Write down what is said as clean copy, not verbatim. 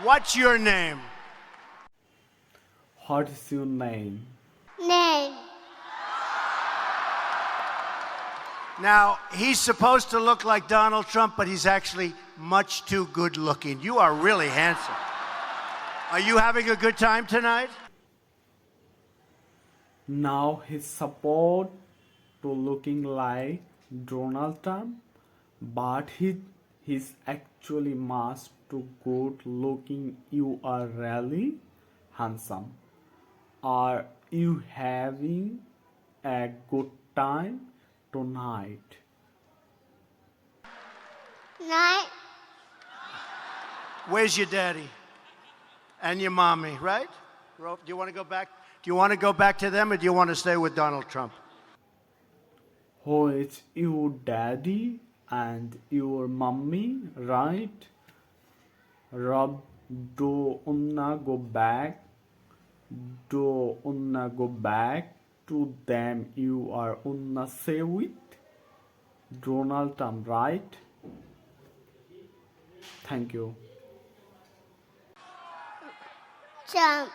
What's your name? What is your name? Name. Now, he's supposed to look like Donald Trump, but he's actually much too good looking. You are really handsome. Are you having a good time tonight? Now his support to looking like Donald Trump, but he's actually much too good looking. You are really handsome. Are you having a good time tonight? Night. Where's your daddy? And your mommy, right? Do you want to go back? Do you want to go back to them, or do you want to stay with Donald Trump? Who is your daddy and your mommy, right? Rob, do unna go back? Do unna go back to them? You are unna say with Donald Trump, right? Thank you. Jump.